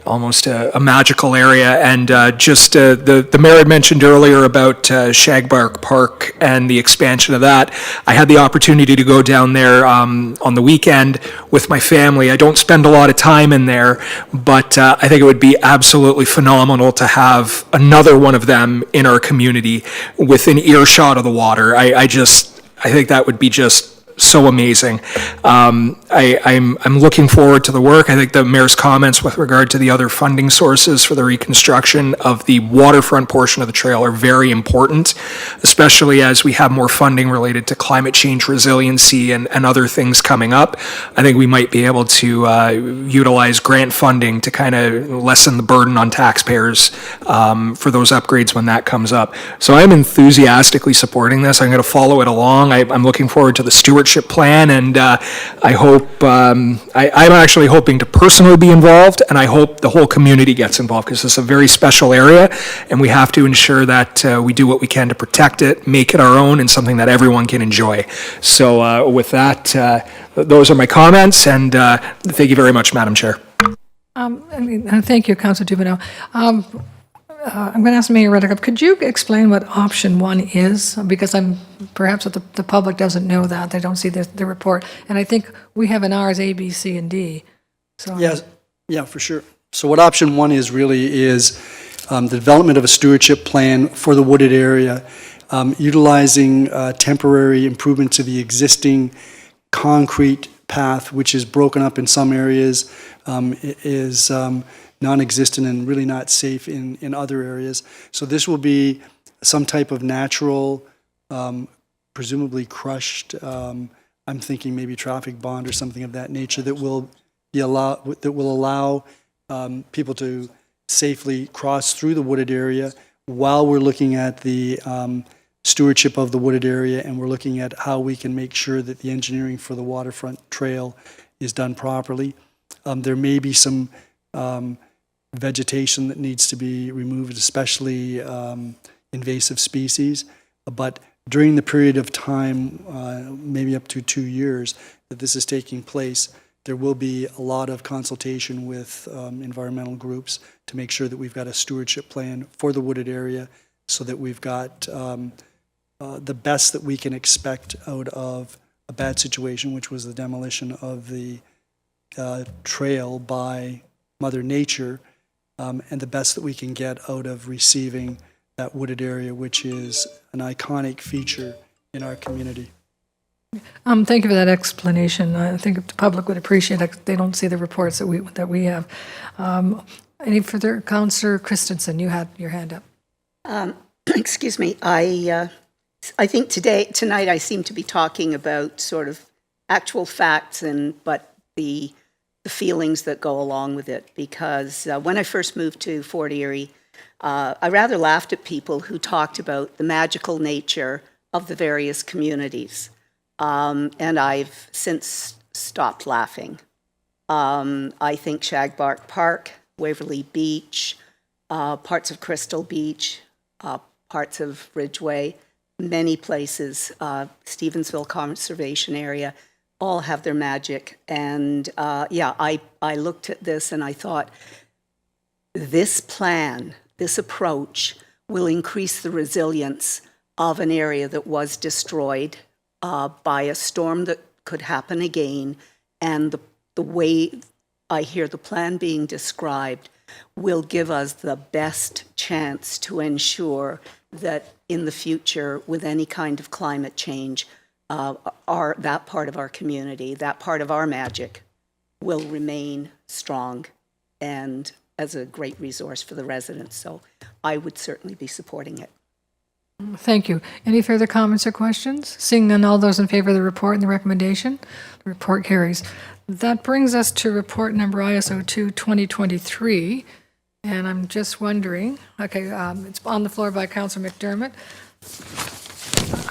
almost a magical area. And just the mayor had mentioned earlier about Shagbark Park and the expansion of that. I had the opportunity to go down there on the weekend with my family. I don't spend a lot of time in there, but I think it would be absolutely phenomenal to have another one of them in our community within earshot of the water. I think that would be just so amazing. I'm looking forward to the work. I think the mayor's comments with regard to the other funding sources for the reconstruction of the waterfront portion of the trail are very important, especially as we have more funding related to climate change resiliency and other things coming up. I think we might be able to utilize grant funding to kind of lessen the burden on taxpayers for those upgrades when that comes up. So I'm enthusiastically supporting this. I'm going to follow it along. I'm looking forward to the stewardship plan, and I hope I'm actually hoping to personally be involved, and I hope the whole community gets involved because it's a very special area, and we have to ensure that we do what we can to protect it, make it our own, and something that everyone can enjoy. So with that, those are my comments, and thank you very much, Madam Chair. Thank you, Councillor Dubanow. I'm going to ask Mayor Redekop, could you explain what option 1 is? Because perhaps the public doesn't know that. They don't see the report. And I think we have in ours A, B, C, and D. So Yes, yeah, for sure. So what option 1 is really is the development of a stewardship plan for the wooded area, utilizing temporary improvements to the existing concrete path, which is broken up in some areas, is non-existent and really not safe in other areas. So this will be some type of natural, presumably crushed, I'm thinking maybe traffic bond or something of that nature that will allow people to safely cross through the wooded area while we're looking at the stewardship of the wooded area, and we're looking at how we can make sure that the engineering for the waterfront trail is done properly. There may be some vegetation that needs to be removed, especially invasive species. But during the period of time, maybe up to 2 years, that this is taking place, there will be a lot of consultation with environmental groups to make sure that we've got a stewardship plan for the wooded area so that we've got the best that we can expect out of a bad situation, which was the demolition of the trail by Mother Nature, and the best that we can get out of receiving that wooded area, which is an iconic feature in our community. thank you for that explanation. I think the public would appreciate it. They don't see the reports that we have. Any further? Councillor Christensen, you had your hand up. Excuse me. I think tonight I seem to be talking about sort of actual facts but the feelings that go along with it, because when I first moved to Fort Erie, I rather laughed at people who talked about the magical nature of the various communities, and I've since stopped laughing. I think Shagbark Park, Waverly Beach, parts of Crystal Beach, parts of Ridgeway, many places, Stevensville Conservation Area, all have their magic. And I looked at this and I thought, this plan, this approach will increase the resilience of an area that was destroyed by a storm that could happen again. And the way I hear the plan being described will give us the best chance to ensure that in the future, with any kind of climate change, that part of our community, that part of our magic, will remain strong and as a great resource for the residents. So I would certainly be supporting it. Thank you. Any further comments or questions? Seeing none, all those in favor of the report and the recommendation? The report carries. That brings us to report number ISO 2-2023. And I'm just wondering, it's on the floor by Councillor McDermott.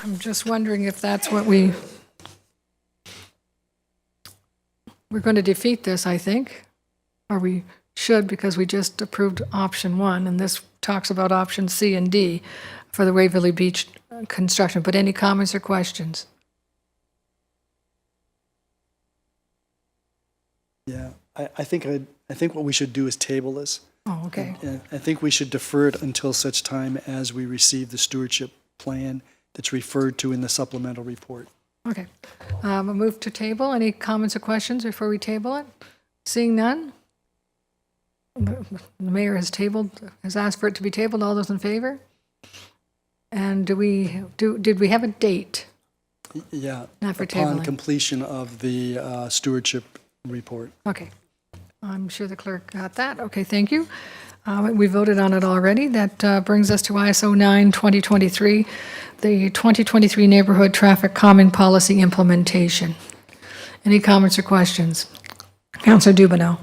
I'm just wondering if that's what we're going to defeat this, I think, or we should, because we just approved option 1, and this talks about option C and D for the Waverly Beach construction. But any comments or questions? Yeah, I think what we should do is table this. Oh, okay. I think we should defer it until such time as we receive the stewardship plan that's referred to in the supplemental report. Okay. A move to table. Any comments or questions before we table it? Seeing none? The mayor has asked for it to be tabled. All those in favor? And did we have a date? Yeah. Not for upon tabling. completion of the stewardship report. Okay. I'm sure the clerk got that. Okay, thank you. We voted on it already. That brings us to ISO 9-2023, the 2023 Neighborhood Traffic Calming Policy Implementation. Any comments or questions? Councillor Dubanow.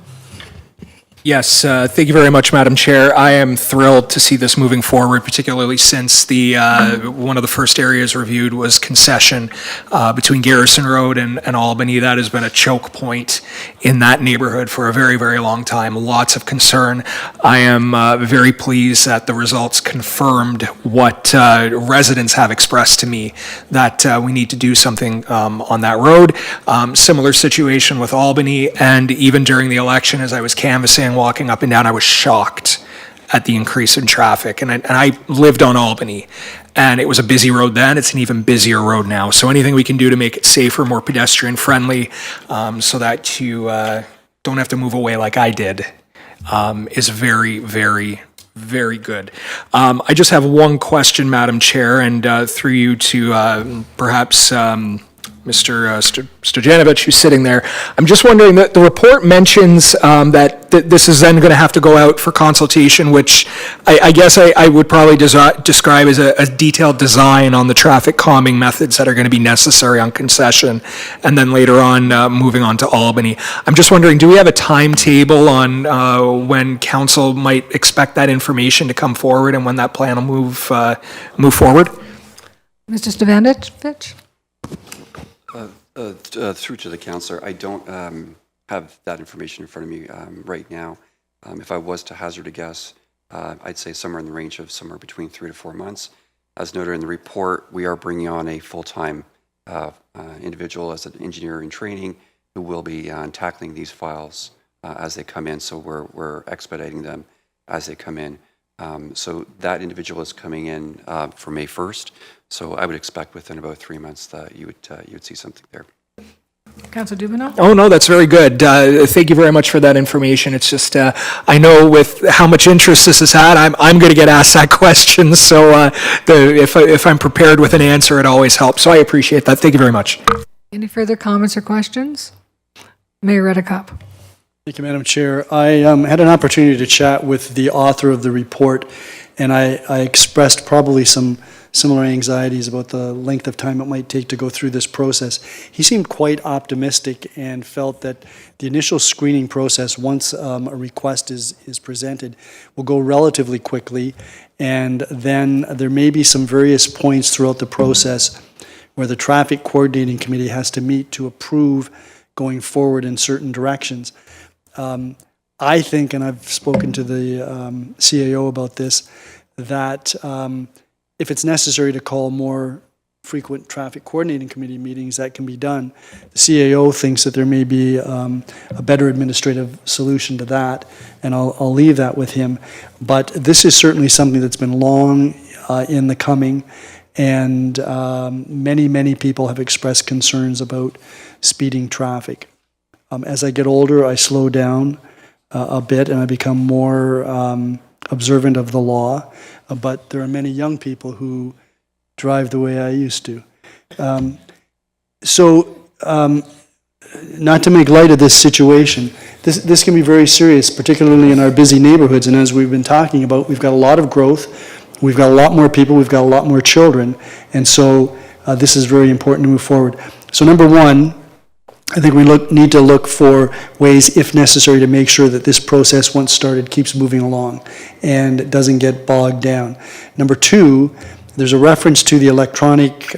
Yes, thank you very much, Madam Chair. I am thrilled to see this moving forward, particularly since the one of the first areas reviewed was concession between Garrison Road and Albany. That has been a choke point in that neighborhood for a very, very long time. Lots of concern. I am very pleased that the results confirmed what residents have expressed to me, that we need to do something on that road. Similar situation with Albany, and even during the election, as I was canvassing, walking up and down, I was shocked at the increase in traffic. And I lived on Albany, and it was a busy road then. It's an even busier road now. So anything we can do to make it safer, more pedestrian friendly, so that you don't have to move away like I did, is very, very, very good. I just have one question, Madam Chair, and through you to perhaps Mr. Stojanovic, who's sitting there. I'm just wondering that the report mentions that this is then going to have to go out for consultation, which I guess I would probably describe as a detailed design on the traffic calming methods that are going to be necessary on concession, and then later on moving on to Albany. I'm just wondering, do we have a timetable on when council might expect that information to come forward and when that plan will move forward? Mr. Stevanovic? Through to the councillor, I don't have that information in front of me right now. If I was to hazard a guess, I'd say somewhere in the range of somewhere between 3 to 4 months. As noted in the report, we are bringing on a full-time individual as an engineer in training who will be tackling these files as they come in. So we're expediting them as they come in. So that individual is coming in for May 1st. So I would expect within about 3 months that you would see something there. Councillor Dubanow? Oh, no, that's very good. Thank you very much for that information. It's just, I know with how much interest this has had, I'm going to get asked that question. So if I'm prepared with an answer, it always helps. So I appreciate that. Thank you very much. Any further comments or questions? Mayor Redekop. Thank you, Madam Chair. I had an opportunity to chat with the author of the report, and I expressed probably some similar anxieties about the length of time it might take to go through this process. He seemed quite optimistic and felt that the initial screening process, once a request is presented, will go relatively quickly, and then there may be some various points throughout the process where the Traffic Coordinating Committee has to meet to approve going forward in certain directions. I think, and I've spoken to the CAO about this, that if it's necessary to call more frequent traffic coordinating committee meetings, that can be done. The CAO thinks that there may be a better administrative solution to that, and I'll leave that with him. But this is certainly something that's been long in the coming, and many people have expressed concerns about speeding traffic. As I get older, I slow down a bit and I become more observant of the law, but there are many young people who drive the way I used to. Not to make light of this situation, this can be very serious, particularly in our busy neighborhoods, and as we've been talking about, we've got a lot of growth, we've got a lot more people, we've got a lot more children, and so this is very important to move forward. So number one, I think we need to look for ways, if necessary, to make sure that this process, once started, keeps moving along and doesn't get bogged down. Number two, there's a reference to the electronic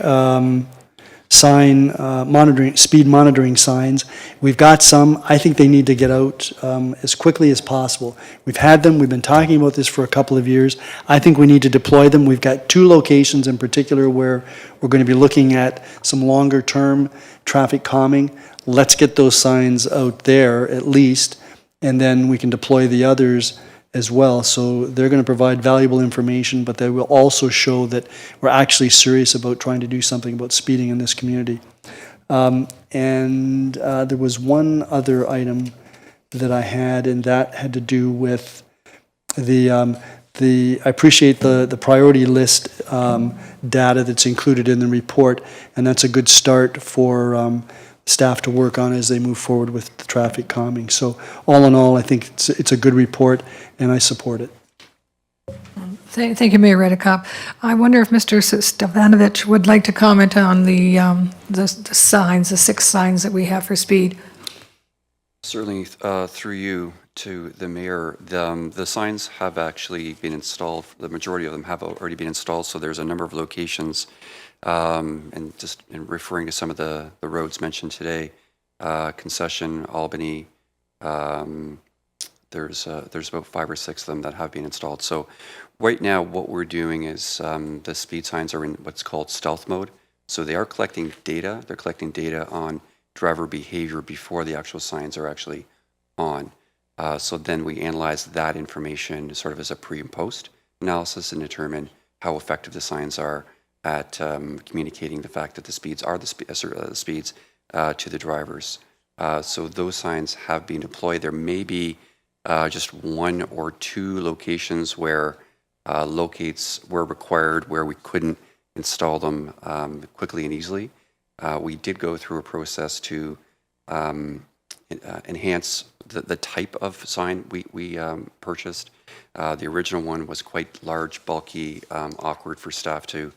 sign monitoring, speed monitoring signs. We've got some. I think they need to get out as quickly as possible. We've had them. We've been talking about this for a couple of years. I think we need to deploy them. We've got 2 locations in particular where we're going to be looking at some longer-term traffic calming. Let's get those signs out there at least, and then we can deploy the others as well. So they're going to provide valuable information, but they will also show that we're actually serious about trying to do something about speeding in this community. There was one other item that I had, and that had to do with I appreciate the priority list data that's included in the report, and that's a good start for staff to work on as they move forward with the traffic calming. So all in all, I think it's a good report, and I support it. Thank you, Mayor Redekop. I wonder if Mr. Stavanovich would like to comment on the signs, the 6 signs that we have for speed. Certainly, through you to the mayor, the signs have actually been installed. The majority of them have already been installed, so there's a number of locations. And just in referring to some of the roads mentioned today, Concession, Albany, there's about 5 or 6 of them that have been installed. So right now what we're doing is the speed signs are in what's called stealth mode. So they are collecting data. They're collecting data on driver behavior before the actual signs are actually on. So then we analyze that information sort of as a pre and post analysis and determine how effective the signs are at communicating the fact that the speeds are the speeds to the drivers. So those signs have been deployed. There may be just 1 or 2 locations where locates were required where we couldn't install them quickly and easily. We did go through a process to enhance the type of sign we purchased. The original one was quite large, bulky, awkward for staff to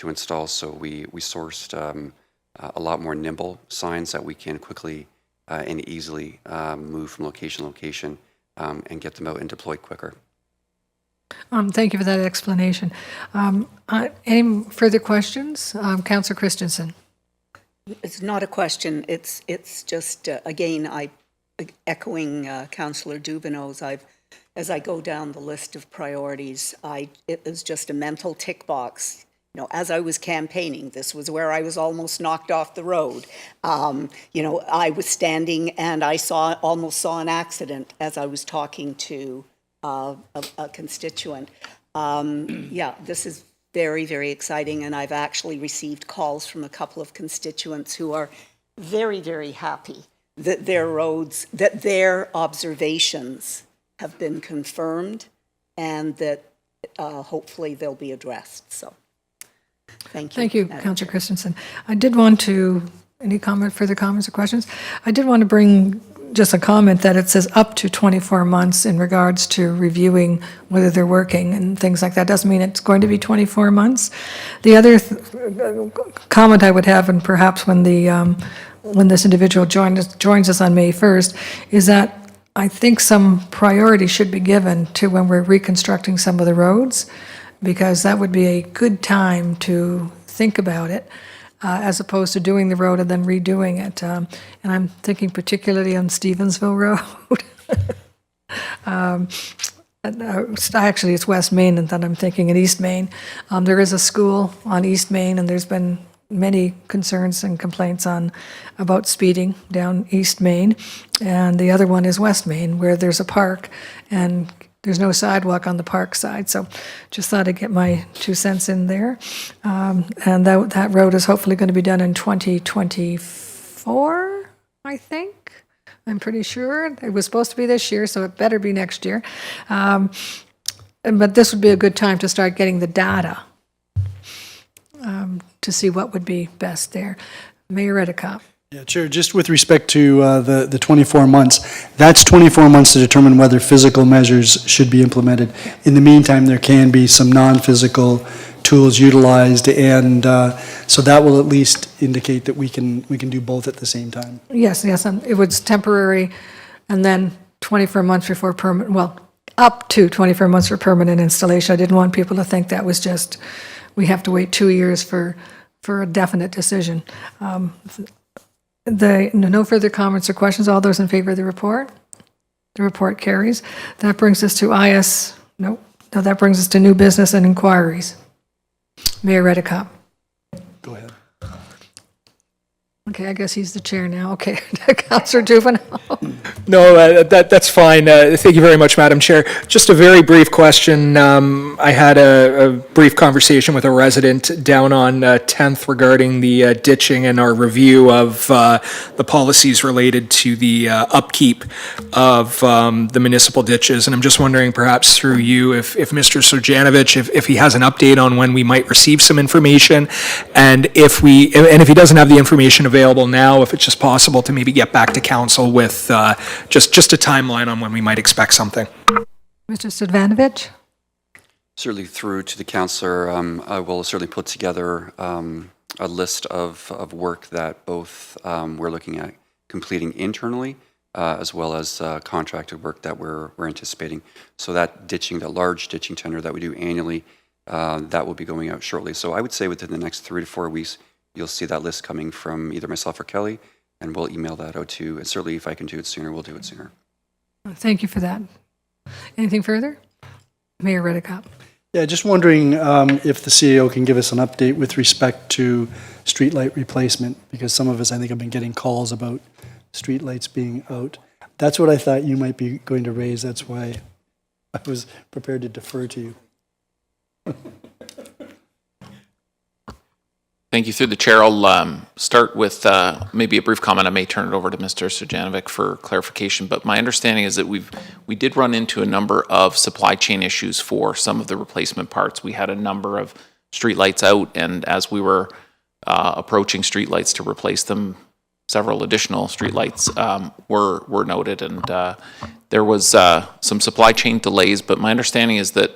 install, so we sourced a lot more nimble signs that we can quickly and easily move from location to location and get them out and deployed quicker. Thank you for that explanation. Any further questions? Councillor Christensen. It's not a question. It's just, again, echoing Councillor Dubanow's, as I go down the list of priorities, it was just a mental tick box. You know, as I was campaigning, this was where I was almost knocked off the road. I was standing and I almost saw an accident as I was talking to a constituent. This is very, very exciting, and I've actually received calls from a couple of constituents who are very, very happy that their roads, that their observations have been confirmed, and that hopefully they'll be addressed. So, thank you. Thank you, Councillor Christensen. I did want to, further comments or questions? I did want to bring just a comment that it says up to 24 months in regards to reviewing whether they're working and things like that. Doesn't mean it's going to be 24 months. The other comment I would have, and perhaps when this individual joins us on May 1st, is that I think some priority should be given to when we're reconstructing some of the roads, because that would be a good time to think about it, as opposed to doing the road and then redoing it. And I'm thinking particularly on Stevensville Road. Actually, it's West Main, and then I'm thinking in East Main. There is a school on East Main, and there's been many concerns and complaints about speeding down East Main. And the other one is West Main, where there's a park, and there's no sidewalk on the park side. So just thought I'd get my 2 cents in there. And that road is hopefully going to be done in 2024, I think. I'm pretty sure. It was supposed to be this year, so it better be next year. But this would be a good time to start getting the data to see what would be best there. Mayor Redekop. Yeah, Chair, just with respect to the 24 months, that's 24 months to determine whether physical measures should be implemented. In the meantime, there can be some non-physical tools utilized, and so that will at least indicate that we can do both at the same time. Yes, and it was temporary, and then 24 months before permanent, well, up to 24 months for permanent installation. I didn't want people to think that was just, we have to wait 2 years for a definite decision. No further comments or questions. All those in favor of the report? The report carries. That brings us to that brings us to new business and inquiries. Mayor Redekop. Go ahead. Okay, I guess he's the chair now. Okay, Councillor Dubanow. No, that's fine. Thank you very much, Madam Chair. Just a very brief question. I had a brief conversation with a resident down on 10th regarding the ditching and our review of the policies related to the upkeep of the municipal ditches. And I'm just wondering, perhaps through you, if Mr. Surjanovic, if he has an update on when we might receive some information, and if he doesn't have the information available now, if it's just possible to maybe get back to council with just a timeline on when we might expect something. Mr. Surjanovic? Certainly through to the councillor, I will certainly put together a list of work that both we're looking at completing internally, as well as contracted work that we're anticipating. So that large ditching tender that we do annually, that will be going out shortly. So I would say within the next 3 to 4 weeks, you'll see that list coming from either myself or Kelly, and we'll email that out to you. And certainly if I can do it sooner, we'll do it sooner. Thank you for that. Anything further? Mayor Redekop. Yeah, just wondering if the CEO can give us an update with respect to streetlight replacement, because some of us, I think, have been getting calls about streetlights being out. That's what I thought you might be going to raise. That's why I was prepared to defer to you. Thank you. Through the chair, I'll start with maybe a brief comment. I may turn it over to Mr. Surjanovic for clarification, but my understanding is that we did run into a number of supply chain issues for some of the replacement parts. We had a number of streetlights out, and as we were approaching streetlights to replace them, several additional streetlights were noted, and there was some supply chain delays, but my understanding is that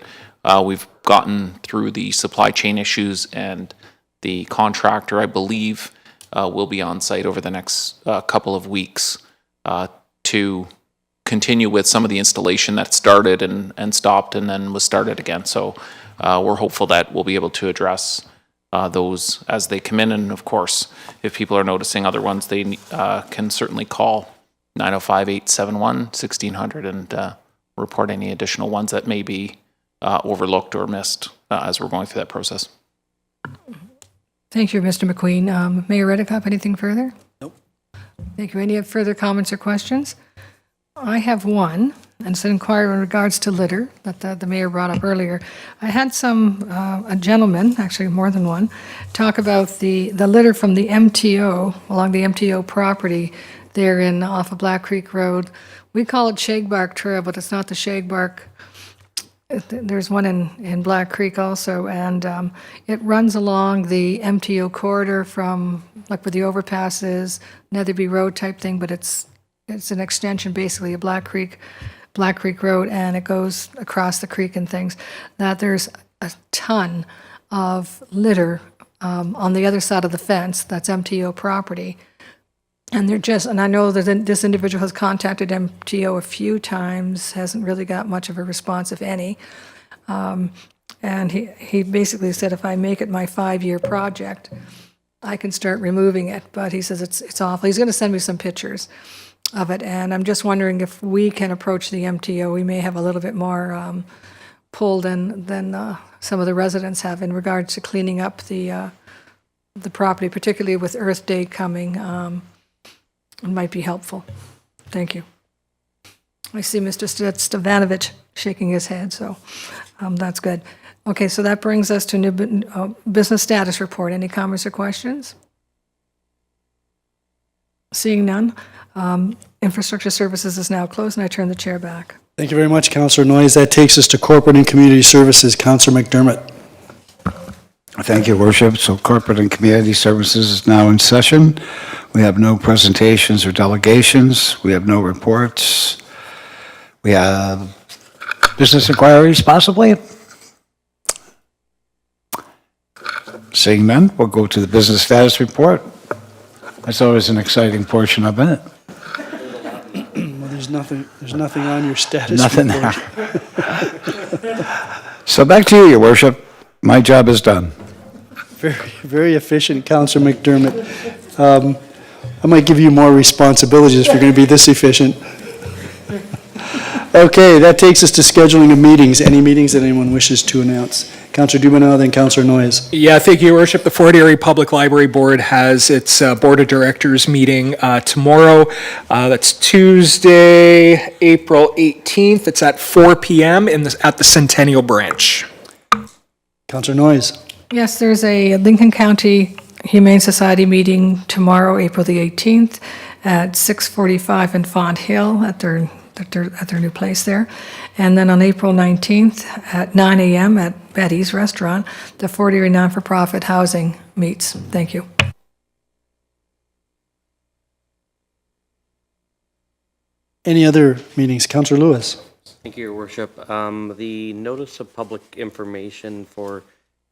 we've gotten through the supply chain issues, and the contractor, I believe, will be on site over the next couple of weeks to continue with some of the installation that started and stopped and then was started again. So we're hopeful that we'll be able to address those as they come in. And of course, if people are noticing other ones, they can certainly call 905-871-1600 and report any additional ones that may be overlooked or missed as we're going through that process. Thank you, Mr. McQueen. Mayor Redekop, anything further? Nope. Thank you. Any further comments or questions? I have one, and it's an inquiry in regards to litter that the mayor brought up earlier. I had a gentleman, actually more than one, talk about the litter from the MTO, along the MTO property there off of Black Creek Road. We call it Shagbark Trail, but it's not the Shagbark. There's one in Black Creek also, and it runs along the MTO corridor from, like where the overpass is, Netherby Road type thing, but it's an extension basically of Black Creek Road, and it goes across the creek and things. That there's a ton of litter on the other side of the fence, that's MTO property. And I know that this individual has contacted MTO a few times, hasn't really got much of a response, if any. And he basically said, if I make it my 5-year project, I can start removing it. But he says it's awful. He's going to send me some pictures. of it, and I'm just wondering if we can approach the MTO. We may have a little bit more pull than some of the residents have in regards to cleaning up the property, particularly with Earth Day coming. It might be helpful. Thank you. I see Mr. Stavanovich shaking his head, so that's good. Okay, so that brings us to new business status report. Any comments or questions? Seeing none, infrastructure services is now closed, and I turn the chair back. Thank you very much, Councillor Noyes. That takes us to corporate and community services. Councillor McDermott. Thank you, Worship. So corporate and community services is now in session. We have no presentations or delegations. We have no reports. We have business inquiries, possibly? Seeing none, we'll go to the business status report. That's always an exciting portion of it. Well, there's nothing on your status Nothing report. there. So back to you, Your Worship. My job is done. Very, very efficient, Councillor McDermott. I might give you more responsibilities if you're going to be this efficient. Okay, that takes us to scheduling of meetings. Any meetings that anyone wishes to announce? Councillor Dubanow, then Councillor Noyes. Yeah, thank you, Your Worship. The Fort Erie Public Library Board has its Board of Directors meeting tomorrow. That's Tuesday, April 18th. It's at 4 p.m. at the Centennial Branch. Councillor Noyes. Yes, there's a Lincoln County Humane Society meeting tomorrow, April the 18th, at 6:45 in Font Hill at their new place there. And then on April 19th at 9 a.m. at Betty's Restaurant, the Fort Erie Non-for-Profit Housing meets. Thank you. Any other meetings? Councillor Lewis. Thank you, Your Worship. The notice of public information for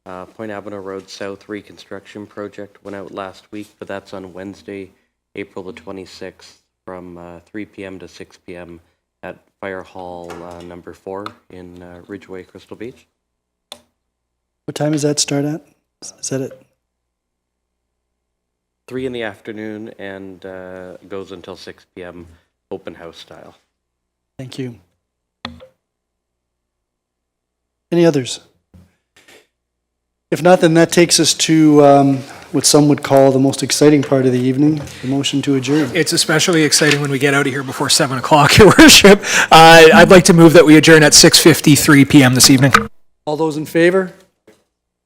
Point Avenue Road South Reconstruction Project went out last week, but that's on Wednesday, April the 26th from 3 p.m. to 6 p.m. at Fire Hall number 4 in Ridgeway, Crystal Beach. What time does that start at? Is that it? 3 in the afternoon and goes until 6 p.m. open house style. Thank you. Any others? If not, then that takes us to what some would call the most exciting part of the evening, the motion to adjourn. It's especially exciting when we get out of here before 7 o'clock, Your Worship. I'd like to move that we adjourn at 6:53 p.m. this evening. All those in favor?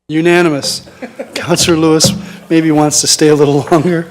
Unanimous. Councillor Lewis maybe wants to stay a little longer.